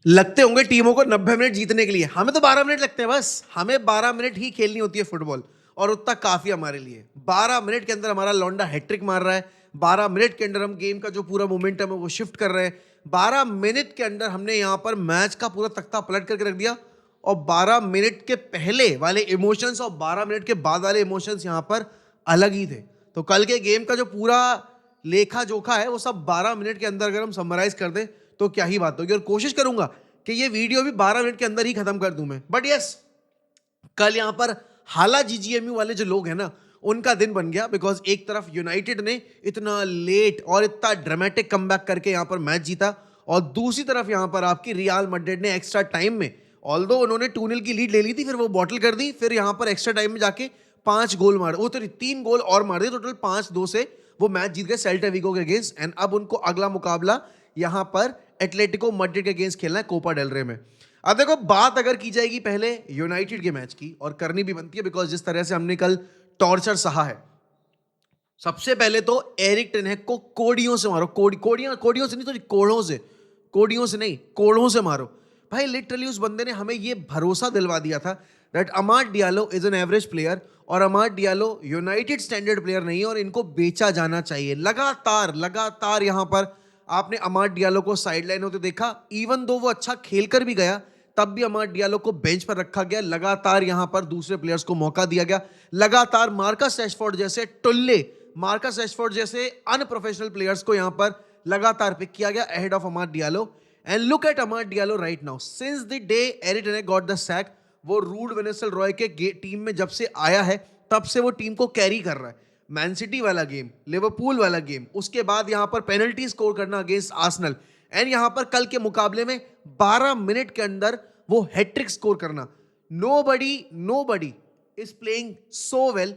लगते होंगे टीमों को 90 मिनट जीतने के लिए, हमें तो 12 मिनट लगते हैं बस। हमें 12 मिनट ही खेलनी होती है फुटबॉल और उतना काफ़ी हमारे लिए। 12 मिनट के अंदर हमारा लौंडा हैट्रिक मार रहा है, 12 मिनट के अंदर हम गेम का जो पूरा मोमेंटम है वो शिफ्ट कर रहे हैं। 12 मिनट के अंदर हमने यहाँ पर मैच का पूरा तख्ता पलट करके रख दिया और 12 मिनट के पहले वाले इमोशंस और 12 मिनट के बाद वाले इमोशंस यहाँ पर अलग ही थे। तो कल के गेम का जो पूरा लेखा जोखा है वो सब 12 मिनट के अंदर अगर हम समराइज कर दें तो क्या ही बात होगी। और कोशिश करूंगा कि ये वीडियो भी 12 मिनट के अंदर ही खत्म कर दूं मैं। बट यस, कल यहां पर हाला जीजीएमयू वाले जो लोग हैं ना, उनका दिन बन गया। बिकॉज एक तरफ यूनाइटेड ने इतना लेट और इतना ड्रामेटिक कमबैक करके यहां पर मैच जीता और दूसरी तरफ यहां पर आपकी रियल मैड्रिड ने एक्स्ट्रा टाइम में, ऑल्दो उन्होंने 2-0 की लीड ले ली थी, फिर वो बॉटल कर दी, फिर यहां पर एक्स्ट्रा टाइम में जाके 5 गोल मार, वो तो 3 गोल और मार दिए, टोटल 5-2 से वो मैच जीत गए सेल्टा विगो के अगेंस्ट। एंड अब उनको अगला मुकाबला यहां पर एटलेटिको मैड्रिड के अगेंस्ट खेलना है कोपा डेल रे में। अब देखो, बात अगर की जाएगी पहले यूनाइटेड के मैच की, और करनी भी बनती है बिकॉज जिस तरह से हमने कल टॉर्चर सहा है, सबसे पहले तो एरिक टेन हैग को कोड़ियों से मारो। कोड़ियों से नहीं, तो कोड़ियों से नहीं, कोड़ों से मारो भाई। लिटरली उस बंदे ने हमें ये भरोसा दिलवा दिया था that Amad Diallo is an average player और Amad Diallo United standard player नहीं है और इनको बेचा जाना चाहिए। लगातार लगातार यहां पर आपने अमाद डियालो को साइडलाइन होते देखा। इवन दो वो अच्छा खेल कर भी गया, तब भी अमाद डियालो को बेंच पर रखा गया। लगातार यहां पर दूसरे प्लेयर्स को मौका दिया गया। लगातार मार्कस रैशफोर्ड जैसे टुल्ले, मार्कस रैशफोर्ड जैसे अनप्रोफेशनल प्लेयर्स को यहां पर लगातार पिक किया गया ahead of Amad Diallo. And look at Amad Diallo right now, since the day Erik ten Hag got the sack, वो रूड वेनेसल रॉय के टीम में जब से आया है तब से वो टीम को कैरी कर रहा है। मैन सिटी वाला गेम, लिवरपूल वाला गेम, उसके बाद यहां पर पेनल्टी स्कोर करना अगेंस्ट आर्सेनल, एंड यहां पर कल के मुकाबले में 12 मिनट के अंदर वो हैट्रिक स्कोर करना। Nobody is playing so well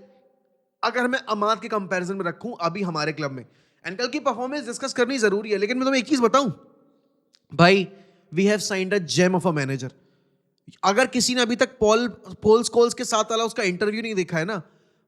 अगर मैं अमाद के कंपैरिजन में रखूं अभी हमारे क्लब में। एंड कल की परफॉर्मेंस डिस्कस करनी जरूरी है, लेकिन मैं तुम्हें एक चीज बताऊं भाई, we have signed a gem of a manager. अगर किसी ने अभी तक पॉल स्कोल्स के साथ वाला उसका इंटरव्यू नहीं देखा है ना,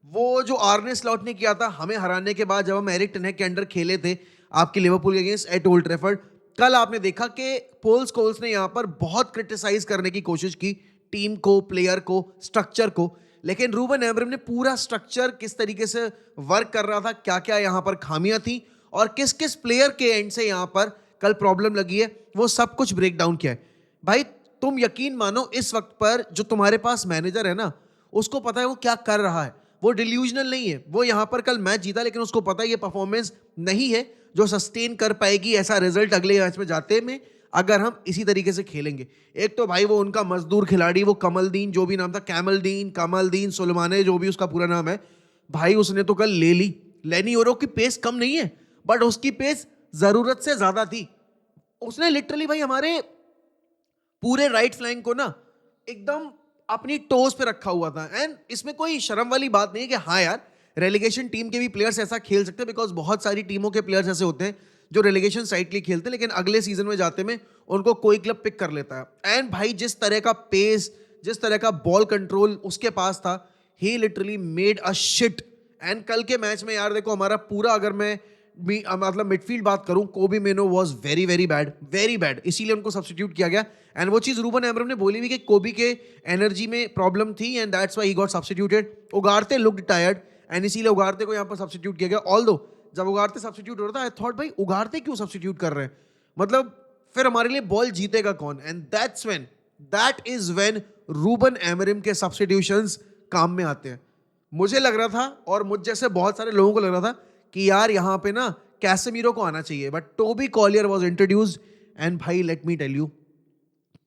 वो जो आर्ने स्लॉट ने किया था हमें हराने के बाद जब हम एरिक टेन हैग के अंडर खेले थे आपके लिवरपूल के अगेंस्ट एट ओल्ड ट्रैफर्ड, कल आपने देखा कि पॉल स्कोल्स ने यहां पर बहुत क्रिटिसाइज करने की कोशिश की टीम को, प्लेयर को, स्ट्रक्चर को। लेकिन रूबन एमरिम ने पूरा स्ट्रक्चर किस तरीके से वर्क कर रहा था, क्या क्या यहां पर खामियां थी और किस किस प्लेयर के एंड से यहां पर कल प्रॉब्लम लगी है, वो सब कुछ ब्रेक डाउन किया है भाई। तुम यकीन मानो इस वक्त पर जो तुम्हारे पास मैनेजर है ना, उसको पता है वो क्या कर रहा है, वो डिल्यूजनल नहीं है। वो यहां पर कल मैच जीता, लेकिन उसको पता है ये परफॉर्मेंस नहीं है जो सस्टेन कर पाएगी ऐसा रिजल्ट अगले मैच में जाते में अगर हम इसी तरीके से खेलेंगे। एक तो भाई वो उनका मजदूर खिलाड़ी, वो कमलदीन, जो भी नाम था, कमलदीन सुलेमाने, जो भी उसका पूरा नाम है भाई, उसने तो कल ले ली। लेनी ओरो की पेस कम नहीं है, बट उसकी पेस जरूरत से ज्यादा थी। उसने लिटरली भाई हमारे पूरे राइट फ्लैंक को ना एकदम अपनी टोज पे रखा हुआ था। एंड इसमें कोई शर्म वाली बात नहीं है कि हाँ यार, रेलीगेशन टीम के भी प्लेयर्स ऐसा खेल सकते हैं, बिकॉज बहुत सारी टीमों के प्लेयर्स ऐसे होते हैं जो रेलीगेशन साइड के लिए खेलते हैं, लेकिन अगले सीजन में जाते में उनको कोई क्लब पिक कर लेता है। एंड भाई जिस तरह का पेस, जिस तरह का बॉल कंट्रोल उसके पास था, he literally made a shit. And कल के मैच में यार देखो, हमारा पूरा, अगर मैं मतलब मिडफील्ड बात करूं, कोबी मेनो वाज वेरी वेरी बैड, इसीलिए उनको सब्स्टिट्यूट किया गया। एंड वो चीज रूबन एमरम ने बोली भी कि कोबी के एनर्जी में प्रॉब्लम थी and that's why he got substituted. Ugarte looked tired and इसीलिए उगारते को यहां पर सब्स्टिट्यूट किया गया। ऑल्दो जब उगारते सब्स्टिट्यूट हो रहा था, आई थॉट भाई उगारते क्यों सब्स्टिट्यूट कर रहे हैं, मतलब फिर हमारे लिए बॉल जीतेगा कौन। And that is when Ruben Amorim के सब्स्टिट्यूशंस काम में आते हैं। मुझे लग रहा था और मुझ जैसे बहुत सारे लोगों को लग रहा था कि यार यहां पे ना कैसेमीरो को आना चाहिए, but Toby Collyer was introduced. And भाई लेट मी टेल यू,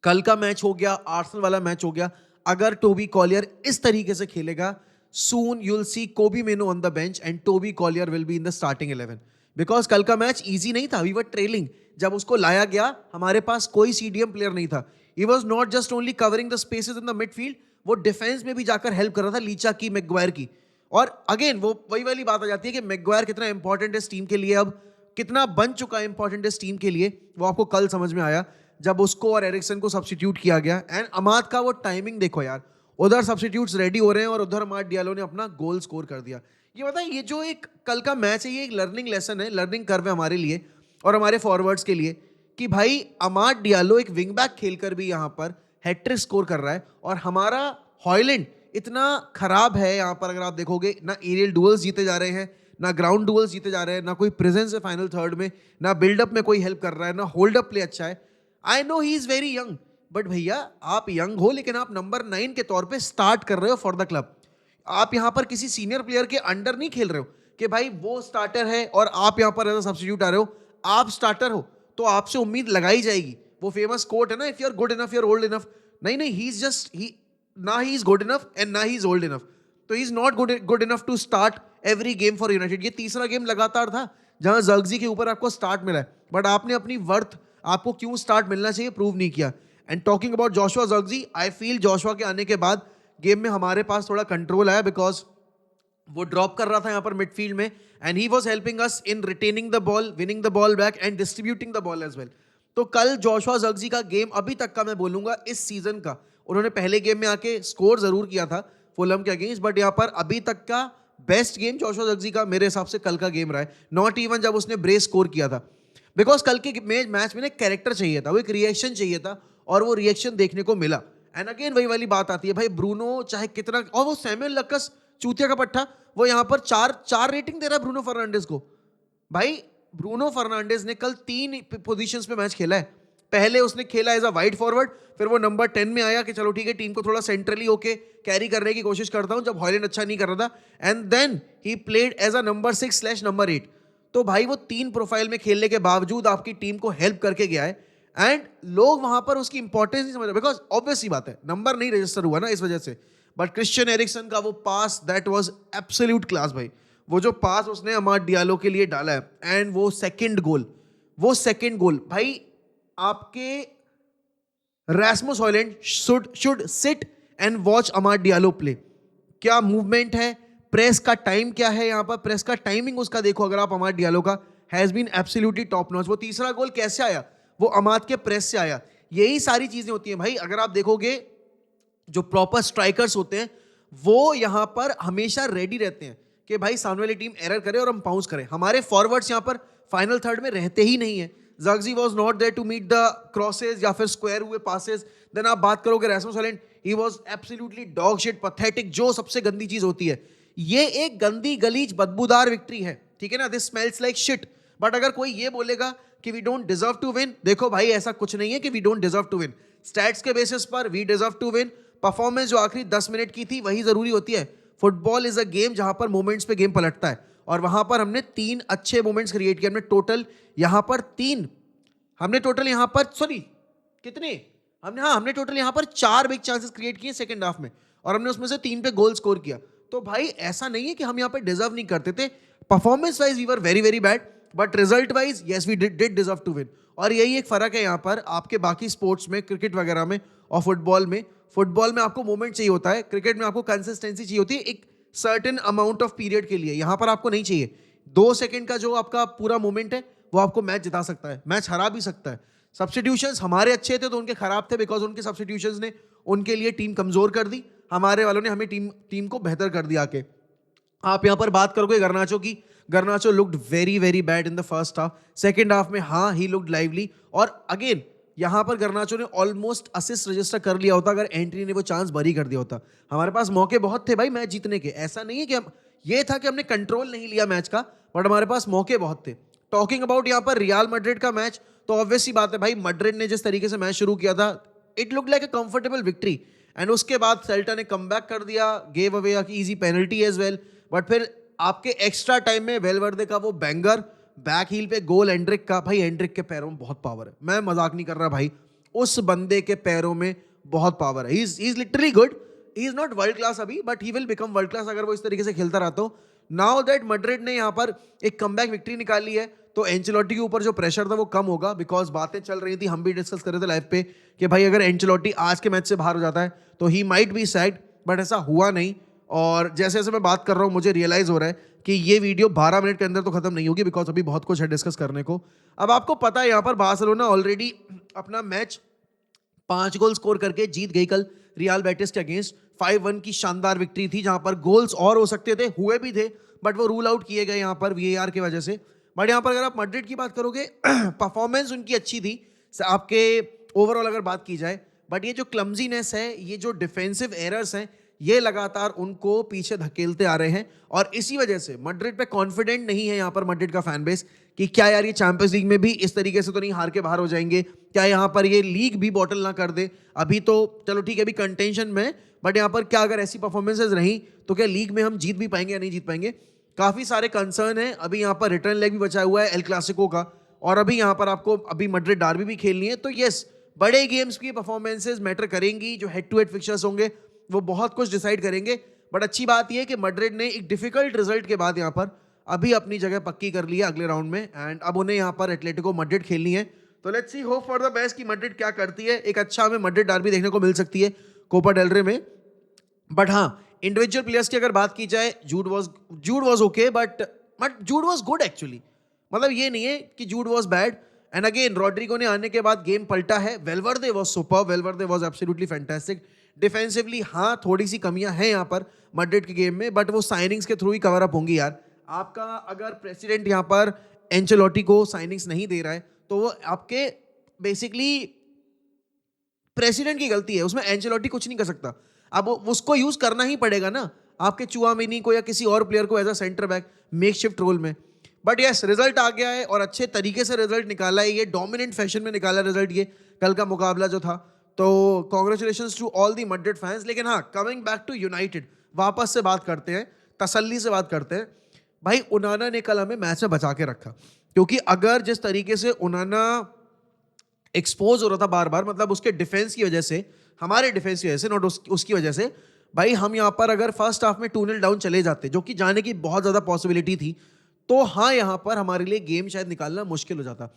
कल का मैच हो गया, आर्सेनल वाला मैच हो गया, अगर टोबी कॉलियर इस तरीके से खेलेगा, soon you will see Kobbie Mainoo on the bench and Toby Collyer will be in the starting 11। Because कल का मैच इजी नहीं था, वी वर ट्रेलिंग। जब उसको लाया गया हमारे पास कोई सीडीएम प्लेयर नहीं था। He was not just only covering the spaces in the midfield, वो डिफेंस में भी जाकर हेल्प कर रहा था लीचा की, मैगवायर की। और अगेन वो वही वाली बात आ जाती है कि मैगवायर कितना इंपॉर्टेंट है इस टीम के लिए, अब कितना बन चुका है इंपॉर्टेंट इस टीम के लिए, वो आपको कल समझ में आया जब उसको और एरिक्सन को सब्स्टिट्यूट किया गया। एंड अमाद का वो टाइमिंग देखो यार, उधर सब्स्टिट्यूट्स रेडी हो रहे हैं और उधर अमाद डियालो ने अपना गोल स्कोर कर दिया। ये बताएं, ये जो एक कल का मैच है, ये एक लर्निंग लेसन है, लर्निंग कर्व है हमारे लिए और हमारे फॉरवर्ड्स के लिए, कि भाई अमाद डियालो एक विंग बैक खेलकर भी यहाँ पर हैट्रिक स्कोर कर रहा है, और हमारा हॉयलैंड इतना खराब है यहाँ पर। अगर आप देखोगे ना, एरियल डुअल्स जीते जा रहे हैं, ना ग्राउंड डुअल्स जीते जा रहे हैं, ना कोई प्रेजेंस है फाइनल थर्ड में, ना बिल्डअप में कोई हेल्प कर रहा है, ना होल्ड अप प्ले अच्छा है। I know he is very young, but भैया आप यंग हो लेकिन आप नंबर 9 के तौर पे स्टार्ट कर रहे हो फॉर द क्लब। आप यहाँ पर किसी सीनियर प्लेयर के अंडर नहीं खेल रहे हो कि भाई वो स्टार्टर है और आप यहाँ पर एज अ सब्स्टिट्यूट आ रहे हो। आप स्टार्टर हो तो आपसे उम्मीद लगाई जाएगी। वो फेमस कोट है ना, if you are good enough you are old enough. नहीं नहीं, ही इज जस्ट ही, ना he is good enough and ना ही इज ओल्ड इनफ। तो he is not good enough to start every game for United. ये तीसरा game लगातार था जहां जर्गजी के ऊपर आपको स्टार्ट मिला है, बट आपने अपनी वर्थ, आपको क्यों स्टार्ट मिलना चाहिए, प्रूव नहीं किया। And talking about Joshua Zirkzee, I feel Joshua के आने के बाद गेम में हमारे पास थोड़ा कंट्रोल आया, बिकॉज वो ड्रॉप कर रहा था यहाँ पर मिडफील्ड में, and he was helping us in retaining the ball, winning the ball back and distributing the ball as well. तो कल जोशुआ जर्गजी का गेम अभी तक का, मैं बोलूंगा इस सीजन का, उन्होंने पहले गेम में आके स्कोर जरूर किया था फुलहम के अगेंस्ट, बट यहाँ पर अभी तक का बेस्ट गेम जोशुआ जर्गजी का मेरे हिसाब से कल का गेम रहा है। नॉट इवन जब उसने ब्रेस स्कोर किया था, बिकॉज कल के मैच में एक कैरेक्टर चाहिए था, वो एक रिएक्शन चाहिए था, और वो रिएक्शन देखने को मिला। एंड अगेन वही वाली बात आती है भाई, ब्रूनो चाहे कितना, और वो सैमुअल लक्कस चूतिया का पट्टा, वो यहाँ पर चार रेटिंग दे रहा है ब्रूनो फर्नांडिस को। भाई ब्रूनो फर्नांडिस ने कल 3 पोजीशंस पे मैच खेला है। पहले उसने खेला एज अ वाइड फॉरवर्ड, फिर वो नंबर 10 में आया कि चलो ठीक है टीम को थोड़ा सेंट्रली होके कैरी करने की कोशिश करता हूं जब हॉयलैंड अच्छा नहीं कर रहा था, and then he played as a number 6/नंबर 8। तो भाई वो 3 प्रोफाइल में खेलने के बावजूद आपकी टीम को हेल्प करके गया है, एंड लोग वहां पर उसकी इंपॉर्टेंस नहीं समझ रहे, बिकॉज ऑब्वियस ही बात है नंबर नहीं रजिस्टर हुआ ना इस वजह से। बट क्रिश्चियन एरिक्सन का वो पास, दैट वाज एब्सोल्यूट क्लास भाई। वो जो पास उसने अमाद डियालो के लिए डाला है, एंड वो सेकंड गोल भाई, आपके Rasmus Hojlund should sit and watch Amad Diallo play. क्या मूवमेंट है, प्रेस का टाइम क्या है, यहाँ पर प्रेस का टाइमिंग उसका देखो अगर आप, अमाद डियालो का has been absolutely top notch. वो तीसरा गोल कैसे आया, वो अमाद के प्रेस से आया। यही सारी चीजें होती हैं भाई। अगर आप देखोगे जो प्रॉपर स्ट्राइकर्स होते हैं वो यहां पर हमेशा रेडी रहते हैं कि भाई सामने वाली टीम एरर करे और हम पाउंस करें। हमारे फॉरवर्ड्स यहां पर फाइनल थर्ड में रहते ही नहीं है। Zirkzee was not there to meet the crosses या फिर स्क्वायर हुए पासेस। देन आप बात करोगे Rasmus Hojlund, he was absolutely dog shit, pathetic, जो सबसे गंदी चीज होती है। ये एक गंदी गलीज बदबूदार विक्ट्री है, ठीक है ना, this smells like shit. But अगर कोई ये बोलेगा कि we don't deserve to win, देखो भाई ऐसा कुछ नहीं है कि we don't deserve to win. Stats के बेसिस पर we deserve to win. Performance जो आखिरी 10 मिनट की थी वही जरूरी होती है। फुटबॉल इज अ गेम जहां पर मोमेंट्स पे गेम पलटता है, और वहां पर हमने 3 अच्छे मोमेंट्स क्रिएट किए। हमने टोटल यहां पर हमने टोटल यहां पर 4 बिग चांसेस क्रिएट किए सेकंड हाफ में, और हमने उसमें से 3 पे गोल स्कोर किया। तो भाई ऐसा नहीं है कि हम यहां पर डिजर्व नहीं करते थे। Performance wise we were very very bad, but result wise yes we did deserve to win. और यही एक फर्क है यहाँ पर आपके बाकी स्पोर्ट्स में, क्रिकेट वगैरह में और फुटबॉल में। फुटबॉल में आपको मोमेंट चाहिए होता है, क्रिकेट में आपको कंसिस्टेंसी चाहिए होती है एक सर्टेन अमाउंट ऑफ पीरियड के लिए। यहाँ पर आपको नहीं चाहिए। 2 सेकंड का जो आपका पूरा मोमेंट है वो आपको मैच जिता सकता है, मैच हरा भी सकता है। सब्स्टिट्यूशंस हमारे अच्छे थे तो उनके खराब थे, बिकॉज उनके सब्स्टिट्यूशंस ने उनके लिए टीम कमजोर कर दी, हमारे वालों ने हमें टीम को बेहतर कर दिया आके। आप यहां पर बात करोगे गर्नाचो की, गर्नाचो looked very very bad in the first half. Second half में हाँ ही लुक्ड लाइवली, और अगेन यहां पर गर्नाचो ने ऑलमोस्ट असिस्ट रजिस्टर कर लिया होता अगर एंट्री ने वो चांस भरी कर दिया होता। हमारे पास मौके बहुत थे भाई मैच जीतने के, ऐसा नहीं है कि हम, ये था कि हमने कंट्रोल नहीं लिया मैच का, बट हमारे पास मौके बहुत थे। टॉकिंग अबाउट यहाँ पर रियल मैड्रिड का मैच, तो ऑब्वियस सी बात है भाई, मैड्रिड ने जिस तरीके से मैच शुरू किया था it look like a comfortable victory, and उसके बाद सेल्टा ने कमबैक कर दिया, gave away easy penalty as well. But फिर आपके एक्स्ट्रा टाइम में वेलवर्दे का वो बैंगर बैक हील पे गोल, एंड्रिक का, भाई एंड्रिक के पैरों में बहुत पावर है, मैं मजाक नहीं कर रहा भाई, उस बंदे के पैरों में बहुत पावर है। He is literally good, he is not world class अभी, but he will become world class अगर वो इस तरीके से खेलता रहता हो। नाउ दैट मैड्रिड ने यहाँ पर एक कमबैक विक्ट्री निकाली है, तो एंचेलोटी के ऊपर जो प्रेशर था वो कम होगा, बिकॉज बातें चल रही थी, हम भी डिस्कस कर रहे थे लाइव पे कि भाई अगर एंचेलोटी आज के मैच से बाहर हो जाता है तो he might be sad, but ऐसा हुआ नहीं। और जैसे जैसे मैं बात कर रहा हूँ मुझे रियलाइज हो रहा है कि ये वीडियो 12 मिनट के अंदर तो खत्म नहीं होगी, बिकॉज अभी बहुत कुछ है डिस्कस करने को। अब आपको पता है यहाँ पर बार्सिलोना ऑलरेडी अपना मैच 5 गोल स्कोर करके जीत गई कल रियल बेटिस के अगेंस्ट। 5-1 की शानदार विक्ट्री थी जहां पर गोल्स और हो सकते थे, हुए भी थे, बट वो रूल आउट किए गए यहाँ पर वीएआर की वजह से। बट यहाँ पर अगर आप मैड्रिड की बात करोगे परफॉर्मेंस उनकी अच्छी थी आपके ओवरऑल अगर बात की जाए, बट ये जो क्लमजीनेस है, ये जो डिफेंसिव एरर्स हैं, ये लगातार उनको पीछे धकेलते आ रहे हैं और इसी वजह से मैड्रिड पे कॉन्फिडेंट नहीं है यहाँ पर मैड्रिड का फैन बेस कि क्या यार ये चैंपियंस लीग में भी इस तरीके से तो नहीं हार के बाहर हो जाएंगे, क्या यहाँ पर ये लीग भी बॉटल ना कर दे। अभी तो चलो ठीक है, अभी कंटेंशन में, बट यहाँ पर क्या अगर ऐसी परफॉर्मेंसेज रही तो क्या लीग में हम जीत भी पाएंगे या नहीं जीत पाएंगे, काफी सारे कंसर्न है। अभी यहाँ पर रिटर्न लेग भी बचा हुआ है एल क्लासिको का, और अभी यहाँ पर आपको अभी मैड्रिड डार्बी भी खेलनी है। तो यस, बड़े गेम्स की परफॉर्मेंसेज मैटर करेंगी, जो हेड टू हेड फिक्चर्स होंगे वो बहुत कुछ डिसाइड करेंगे। बट अच्छी बात यह है कि मैड्रिड ने एक डिफिकल्ट रिजल्ट के बाद यहाँ पर अभी अपनी जगह पक्की कर ली है अगले राउंड में, एंड अब उन्हें यहाँ पर एटलेटिको मैड्रिड खेलनी है। तो let's see, hope for the best कि मैड्रिड क्या करती है। एक अच्छा हमें मैड्रिड डार्बी देखने को मिल सकती है कोपा डेल रे में। बट हाँ, इंडिविजुअल प्लेयर्स की अगर बात की जाए, Jude was okay, but Jude was good actually. मतलब ये नहीं है कि Jude was bad. And again Rodrygo ने आने के बाद गेम पलटा है। Valverde was super, Valverde was absolutely fantastic. Defensively हाँ थोड़ी सी कमियां हैं यहाँ पर मैड्रिड के गेम में, बट वो साइनिंग्स के थ्रू ही कवर अप होंगी यार। आपका अगर प्रेसिडेंट यहाँ पर एंचेलोटी को साइनिंग्स नहीं दे रहा है तो वो आपके बेसिकली प्रेसिडेंट की गलती है, उसमें एंचेलोटी कुछ नहीं कर सकता। अब उसको यूज करना ही पड़ेगा ना, आपके चुआमिनी को या किसी और प्लेयर को as a centre back makeshift role में। बट यस, रिजल्ट आ गया है और अच्छे तरीके से रिजल्ट निकाला है, ये डोमिनेंट फैशन में निकाला रिजल्ट ये कल का मुकाबला जो था। तो congratulations to all the Madrid fans. लेकिन हाँ, कमिंग बैक टू यूनाइटेड, वापस से बात करते हैं, तसल्ली से बात करते हैं। भाई उनाना ने कल हमें मैच में बचा के रखा, क्योंकि अगर जिस तरीके से उनाना एक्सपोज हो रहा था बार बार, मतलब उसके डिफेंस की वजह से, हमारे डिफेंस की वजह से, नॉट उसकी वजह से, भाई हम यहाँ पर अगर फर्स्ट हाफ में 2-0 डाउन चले जाते, जो कि जाने की बहुत ज़्यादा पॉसिबिलिटी थी, तो हाँ यहाँ पर हमारे लिए गेम शायद निकालना मुश्किल हो जाता।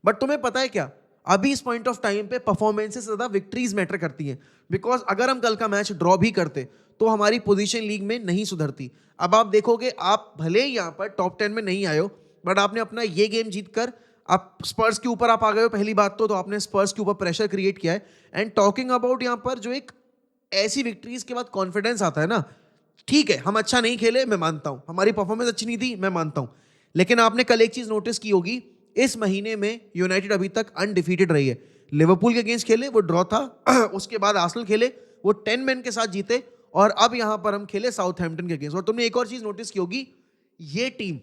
बट तुम्हें पता है क्या, अभी इस पॉइंट ऑफ टाइम पे परफॉर्मेंस से ज़्यादा विक्ट्रीज मैटर करती हैं। बिकॉज अगर हम कल का मैच ड्रॉ भी करते तो हमारी पोजीशन लीग में नहीं सुधरती। अब आप देखोगे, आप भले ही यहाँ पर टॉप 10 में नहीं आए हो, बट आपने अपना ये गेम जीतकर आप स्पर्स के ऊपर आप आ गए हो। पहली बात तो आपने स्पर्स के ऊपर प्रेशर क्रिएट किया है। एंड टॉकिंग अबाउट यहाँ पर जो एक ऐसी विक्ट्रीज के बाद कॉन्फिडेंस आता है ना, ठीक है हम अच्छा नहीं खेले, मैं मानता हूं, हमारी परफॉर्मेंस अच्छी नहीं थी, मैं मानता हूं, लेकिन आपने कल एक चीज नोटिस की होगी, इस महीने में यूनाइटेड अभी तक अनडिफीटेड रही है। लिवरपूल के अगेंस्ट खेले, वो ड्रॉ था उसके बाद आर्सेनल खेले, वो 10 मैन के साथ जीते, और अब यहां पर हम खेले साउथहैम्पटन के अगेंस्ट। और तुमने एक और चीज नोटिस की होगी, ये टीम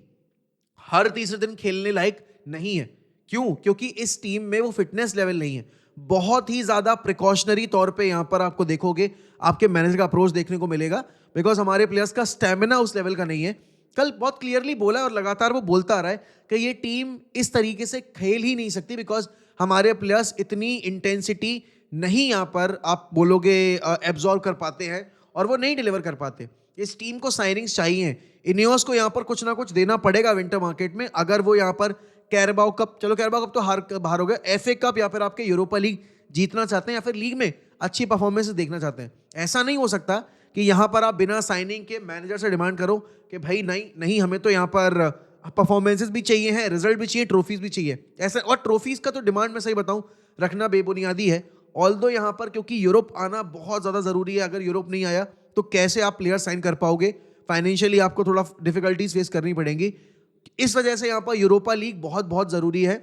हर तीसरे दिन खेलने लायक नहीं है। क्यों? क्योंकि इस टीम में वो फिटनेस लेवल नहीं है। बहुत ही ज्यादा प्रिकॉशनरी तौर पे यहां पर आपको देखोगे, आपके मैनेजर का अप्रोच देखने को मिलेगा, बिकॉज हमारे प्लेयर्स का स्टेमिना उस लेवल का नहीं है। कल बहुत क्लियरली बोला और लगातार वो बोलता आ रहा है कि ये टीम इस तरीके से खेल ही नहीं सकती, बिकॉज हमारे प्लेयर्स इतनी इंटेंसिटी नहीं यहाँ पर आप बोलोगे एब्जॉर्व कर पाते हैं, और वो नहीं डिलीवर कर पाते। इस टीम को साइनिंग्स चाहिए, इनियोस को यहाँ पर कुछ ना कुछ देना पड़ेगा विंटर मार्केट में, अगर वो यहाँ पर कैरबाओ कप, चलो कैरबाओ कप तो बाहर हो गया, एफए कप या फिर आपके यूरोपा लीग जीतना चाहते हैं, या फिर लीग में अच्छी परफॉर्मेंस देखना चाहते हैं। ऐसा नहीं हो सकता कि यहाँ पर आप बिना साइनिंग के मैनेजर से डिमांड करो कि भाई नहीं नहीं, हमें तो यहाँ पर परफॉर्मेंसेस भी चाहिए हैं, रिजल्ट भी चाहिए, ट्रॉफीज भी चाहिए ऐसा। और ट्रॉफीज का तो डिमांड मैं सही बताऊं रखना बेबुनियादी है। ऑल्दो यहाँ पर क्योंकि यूरोप आना बहुत ज़्यादा ज़रूरी है, अगर यूरोप नहीं आया तो कैसे आप प्लेयर साइन कर पाओगे, फाइनेंशियली आपको थोड़ा डिफिकल्टीज फेस करनी पड़ेंगी। इस वजह से यहाँ पर यूरोपा लीग बहुत बहुत ज़रूरी है।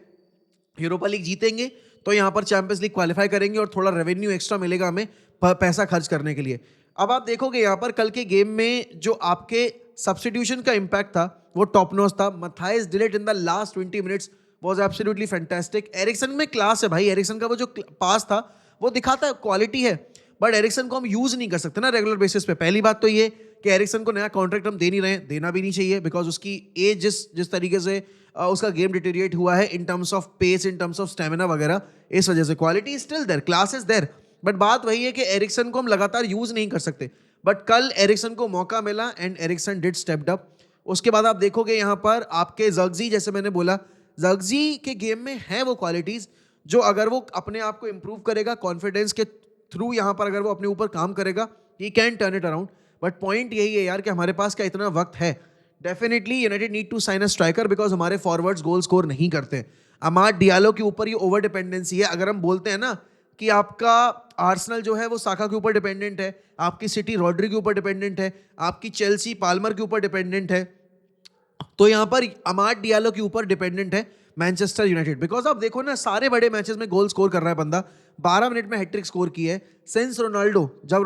यूरोपा लीग जीतेंगे तो यहाँ पर चैंपियंस लीग क्वालिफाई करेंगे और थोड़ा रेवेन्यू एक्स्ट्रा मिलेगा हमें पैसा खर्च करने के लिए। अब आप देखोगे यहाँ पर कल के गेम में जो आपके सब्स्टिट्यूशन का इम्पैक्ट था वो टॉप नॉच था। Matthijs de Ligt in the last 20 minutes was absolutely fantastic. Eriksen में क्लास है भाई, एरिक्सन का वो जो पास था वो दिखाता है क्वालिटी है, बट एरिक्सन को हम यूज नहीं कर सकते ना रेगुलर बेसिस पे। पहली बात तो ये कि एरिक्सन को नया कॉन्ट्रैक्ट हम दे नहीं रहे, देना भी नहीं चाहिए, बिकॉज उसकी एज जिस तरीके से उसका गेम डिटेरिएट हुआ है in terms of pace, in terms of stamina वगैरह, इस वजह से quality still there, class is there, but बात वही है कि एरिक्सन को हम लगातार यूज नहीं कर सकते। बट कल एरिक्सन को मौका मिला and Eriksen did stepped up. उसके बाद आप देखोगे यहाँ पर आपके ज़र्क्ज़ी, जैसे मैंने बोला, ज़र्क्ज़ी के गेम में है वो क्वालिटीज़ जो अगर वो अपने आप को इंप्रूव करेगा कॉन्फिडेंस के थ्रू, यहाँ पर अगर वो अपने ऊपर काम करेगा, he can turn it around. But point यही है यार कि हमारे पास क्या इतना वक्त है। Definitely United need to sign a striker, because हमारे फॉरवर्ड्स गोल स्कोर नहीं करते। अमाद डियालो के ऊपर ये ओवर डिपेंडेंसी है। अगर हम बोलते हैं ना कि आपका आर्सेनल जो है वो साका के ऊपर डिपेंडेंट है, आपकी सिटी रॉड्री के ऊपर डिपेंडेंट है, आपकी चेल्सी पाल्मर के ऊपर डिपेंडेंट है, तो यहाँ पर अमाड डियालो के ऊपर डिपेंडेंट है मैनचेस्टर यूनाइटेड, बिकॉज आप देखो ना सारे बड़े मैचेस में गोल स्कोर कर रहा है बंदा, 12 मिनट में हैट्रिक स्कोर की है सिंस रोनाल्डो। जब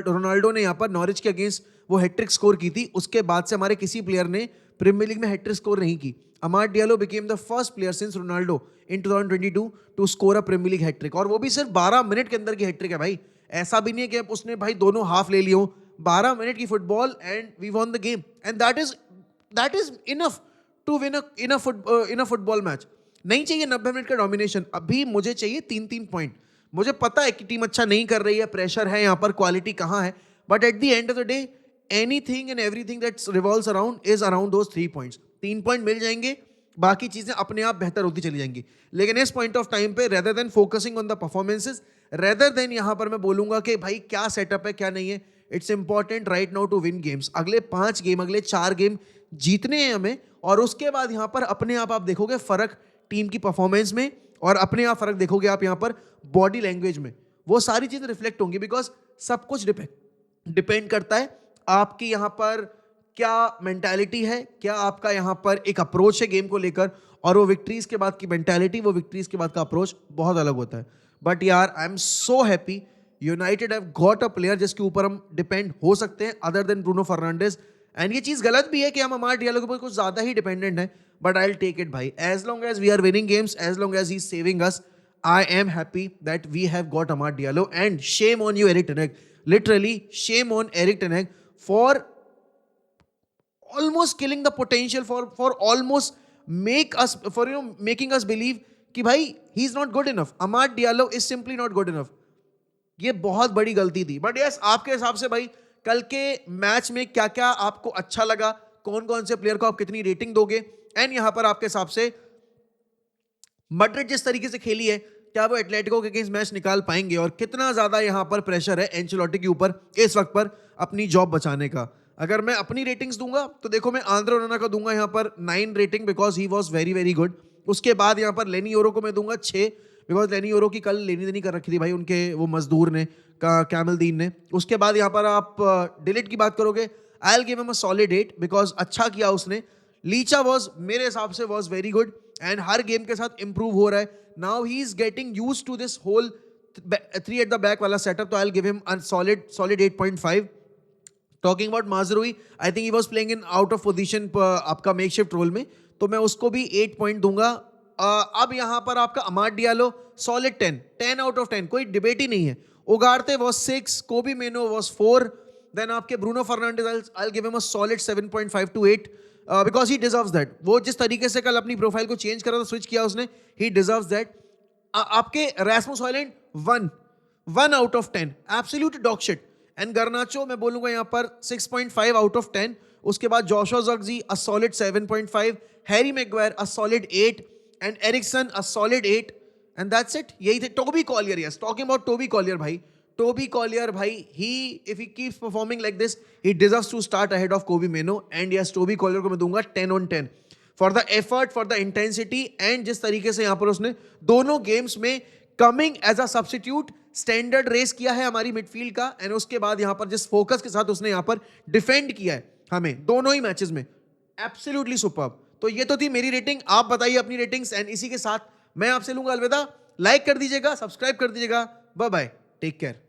रोनाल्डो ने यहाँ पर नॉरिच के अगेंस्ट वो हैट्रिक स्कोर की थी, उसके बाद से हमारे किसी प्लेयर ने प्रीमियर लीग में हैट्रिक स्कोर नहीं की। Amad Diallo became the first player since Ronaldo in 2022 to score a Premier League hat trick, और वो भी सिर्फ 12 मिनट के अंदर की हैट्रिक है भाई। ऐसा भी नहीं है कि उसने भाई दोनों हाफ ले लिए हो, 12 मिनट की football and we won the game, and that is enough to win in a football match. नहीं चाहिए 90 मिनट का डोमिनेशन, अभी मुझे चाहिए 3-3 पॉइंट। मुझे पता है कि टीम अच्छा नहीं कर रही है, प्रेशर है यहाँ पर, क्वालिटी कहाँ है, but at the end of the day anything and everything that revolves around is around those 3 points. 3 point मिल जाएंगे, बाकी चीजें अपने आप बेहतर होती चली जाएंगी। लेकिन इस पॉइंट ऑफ टाइम पे rather than focusing on the performances, rather than यहाँ पर मैं बोलूंगा कि भाई क्या सेटअप है क्या नहीं है, it's important right now to win games. अगले 5 गेम, अगले 4 गेम जीतने हैं हमें, और उसके बाद यहाँ पर अपने आप देखोगे फर्क टीम की परफॉर्मेंस में, और अपने आप फर्क देखोगे आप यहाँ पर बॉडी लैंग्वेज में। वो सारी चीजें रिफ्लेक्ट होंगी, बिकॉज सब कुछ डिपेंड करता है आपकी यहाँ पर क्या मेंटालिटी है, क्या आपका यहाँ पर एक अप्रोच है गेम को लेकर, और वो विक्ट्रीज के बाद की मेंटालिटी, वो विक्ट्रीज के बाद का अप्रोच बहुत अलग होता है। बट यार I am so happy United have got a player जिसके ऊपर हम डिपेंड हो सकते हैं other than Bruno Fernandes. And ये चीज गलत भी है कि हम अमाड डियालो के ऊपर कुछ ज्यादा ही डिपेंडेंट है, but I will take it भाई। As long as we are winning games, as long as he is saving us, I am happy that we have got Amad Diallo, and shame on you, Eric Ten Hag. Literally, shame on Eric Ten Hag for almost killing the potential, for almost making us believe कि भाई he is not good enough. Amad Diallo is simply not good enough. ये बहुत बड़ी गलती थी। But yes, आपके हिसाब से भाई कल के मैच में क्या क्या आपको अच्छा लगा, कौन कौन से प्लेयर को आप कितनी रेटिंग दोगे, एंड यहां पर आपके हिसाब से मैड्रिड जिस तरीके से खेली है, क्या वो एटलेटिको के अगेंस्ट मैच निकाल पाएंगे, और कितना ज्यादा यहां पर प्रेशर है एंचेलोटी के ऊपर इस वक्त पर अपनी जॉब बचाने का। अगर मैं अपनी रेटिंग्स दूंगा तो देखो, मैं आंद्रे ओनाना का दूंगा यहां पर 9 rating, because he was very very good. उसके बाद यहां पर लेनी योरो को मैं दूंगा 6, बिकॉज लेनी योरो की कल लेनी देनी कर रखी थी भाई उनके वो मजदूर ने, कैमलदीन ने। उसके बाद यहां पर आप डिलीट की बात करोगे, I will give him a solid 8, because अच्छा किया उसने। लीचा वॉज मेरे हिसाब से वॉज वेरी गुड, एंड हर गेम के साथ इंप्रूव हो रहा है। Now he is getting used to this whole 3 at the back वाला सेटअप, तो I will give him a solid 8.5। Talking about Mazraoui, I think he was playing in out of position आपका makeshift role में, तो मैं उसको भी 8 point दूंगा। अब यहां पर आपका अमाड डियालो सॉलिड 10 आउट ऑफ 10, कोई डिबेट ही नहीं है। उगारते was 6, Kobbie Mainoo was 4, then आपके Bruno Fernandes I will give him a solid 7.5 to 8, because he deserves that. वो जिस तरीके से कल अपनी प्रोफाइल को चेंज करा था, स्विच किया उसने, ही डिजर्व्स दैट। आपके Rasmus Hojlund 1 out of 10, absolute dog shit. And Garnacho मैं बोलूंगा यहाँ पर 6.5 आउट ऑफ 10। उसके बाद Joshua Zirkzee a solid 7.5, Harry Maguire a solid 8, and Eriksen a solid 8, and that's it. यही थे। Toby Collyer, yes, talking about Toby Collyer भाई, Toby Collyer भाई, he if he keeps performing like this, he deserves to start ahead of Kobe Meno, and yes, Toby Collyer को मैं दूंगा 10 on 10 for the effort, for the intensity, and जिस तरीके से यहां पर उसने दोनों गेम्स में coming as a substitute standard raise किया है हमारी मिडफील्ड का, एंड उसके बाद यहां पर जिस फोकस के साथ उसने यहां पर डिफेंड किया है हमें दोनों ही मैचेस में, एब्सोल्युटली सुपर्ब। तो ये तो थी मेरी रेटिंग, आप बताइए अपनी रेटिंग्स, एंड इसी के साथ मैं आपसे लूंगा अलविदा। लाइक कर दीजिएगा, सब्सक्राइब कर दीजिएगा, बाय बाय, टेक केयर।